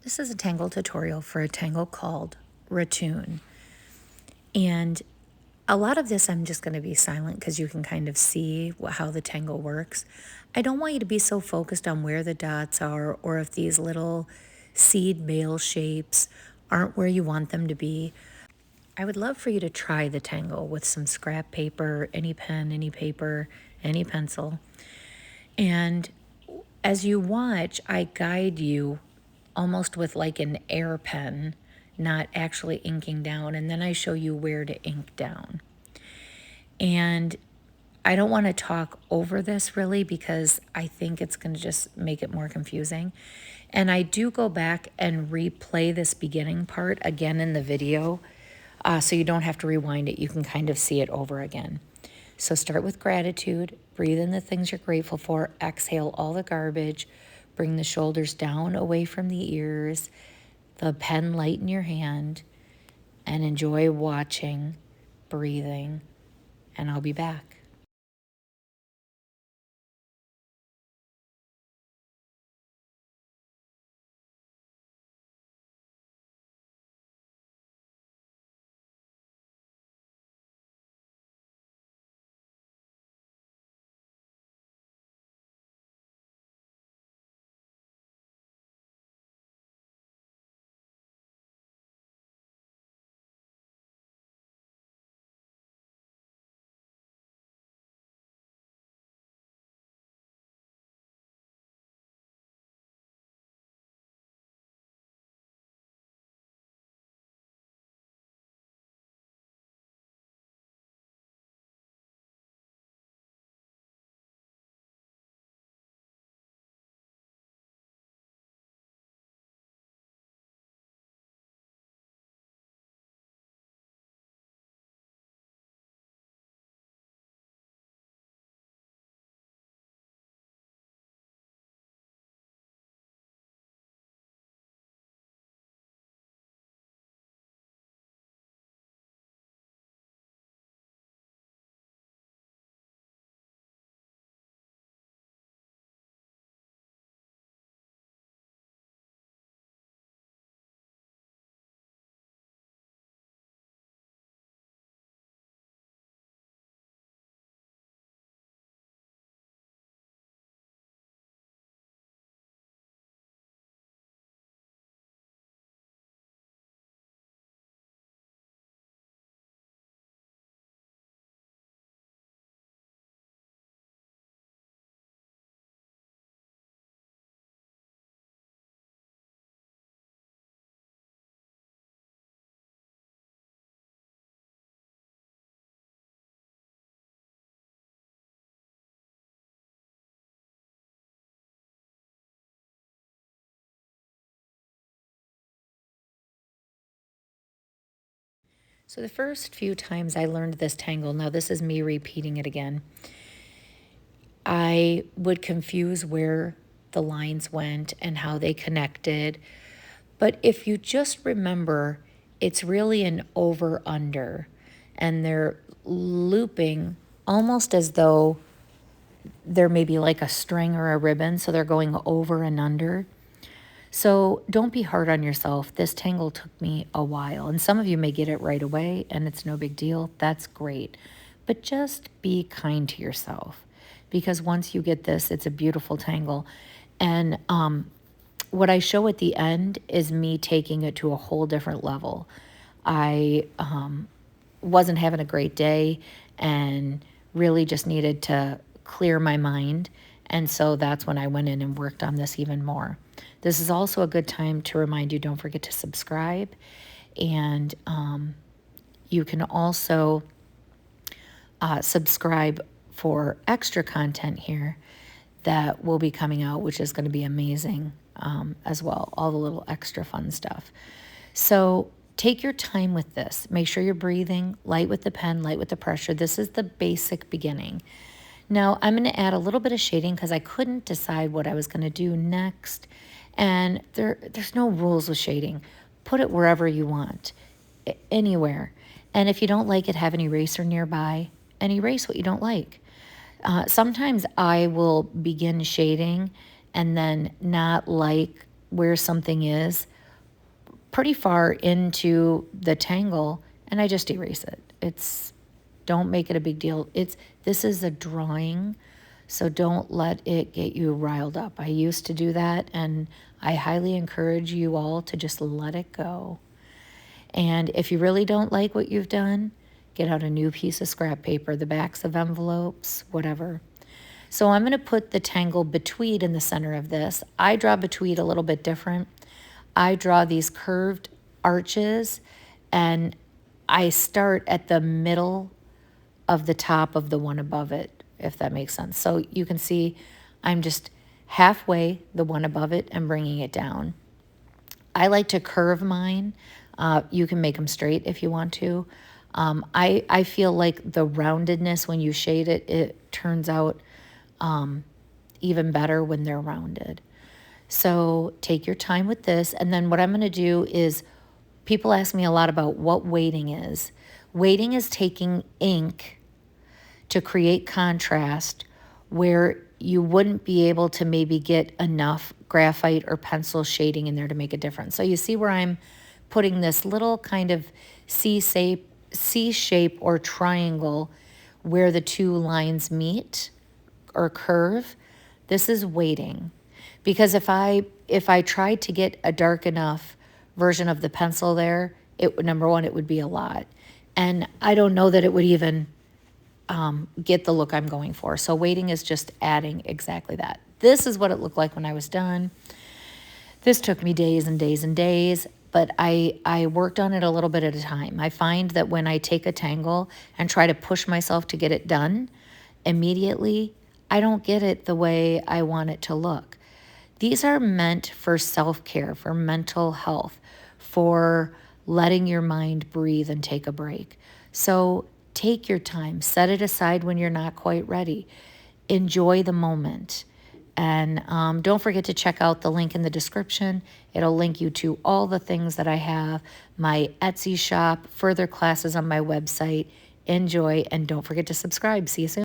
This is a tangle tutorial for a tangle called Ratoon. And a lot of this I'm just going to be silent because you can kind of see how the tangle works. I don't want you to be so focused on where the dots are or if these little seed male shapes aren't where you want them to be. I would love for you to try the tangle with some scrap paper, any pen, any paper, any pencil. And as you watch, I guide you almost with like an air pen, not actually inking down, and then I show you where to ink down. And I don't want to talk over this really because I think it's going to just make it more confusing. And I do go back and replay this beginning part again in the video, so you don't have to rewind it. You can kind of see it over again. So start with gratitude, breathe in the things you're grateful for, exhale all the garbage, bring the shoulders down away from the ears, the pen light in your hand, and enjoy watching, breathing, and I'll be back. So the first few times I learned this tangle, now this is me repeating it again, I would confuse where the lines went and how they connected. But if you just remember, it's really an over under, and they're looping almost as though there may be like a string or a ribbon, so they're going over and under. So don't be hard on yourself. This tangle took me a while, and some of you may get it right away and it's no big deal. That's great. But just be kind to yourself, because once you get this, it's a beautiful tangle. And what I show at the end is me taking it to a whole different level. I wasn't having a great day and really just needed to clear my mind. And so that's when I went in and worked on this even more. This is also a good time to remind you, don't forget to subscribe. And you can also subscribe for extra content here that will be coming out, which is going to be amazing as well. All the little extra fun stuff. So take your time with this. Make sure you're breathing, light with the pen, light with the pressure. This is the basic beginning. Now I'm going to add a little bit of shading because I couldn't decide what I was going to do next. And there's no rules with shading. Put it wherever you want, anywhere. And if you don't like it, have an eraser nearby and erase what you don't like. Sometimes I will begin shading and then not like where something is, pretty far into the tangle, and I just erase it. Don't make it a big deal. This is a drawing, so don't let it get you riled up. I used to do that, and I highly encourage you all to just let it go. And if you really don't like what you've done, get out a new piece of scrap paper, the backs of envelopes, whatever. So I'm going to put the tangle betweed in the center of this. I draw betweed a little bit different. I draw these curved arches, and I start at the middle of the top of the one above it, if that makes sense. So you can see I'm just halfway the one above it and bringing it down. I like to curve mine. You can make them straight if you want to. I feel like the roundedness, when you shade it, it turns out even better when they're rounded. So take your time with this. And then what I'm going to do is, people ask me a lot about what weighting is. Weighting is taking ink to create contrast where you wouldn't be able to maybe get enough graphite or pencil shading in there to make a difference. So you see where I'm putting this little kind of C shape or triangle where the two lines meet or curve. This is weighting. Because if I tried to get a dark enough version of the pencil there, number one, it would be a lot. And I don't know that it would even get the look I'm going for. So weighting is just adding exactly that. This is what it looked like when I was done. This took me days and days and days, but I worked on it a little bit at a time. I find that when I take a tangle and try to push myself to get it done immediately, I don't get it the way I want it to look. These are meant for self-care, for mental health, for letting your mind breathe and take a break. So take your time, set it aside when you're not quite ready. Enjoy the moment. And don't forget to check out the link in the description. It'll link you to all the things that I have, my Etsy shop, further classes on my website. Enjoy, and don't forget to subscribe. See you soon.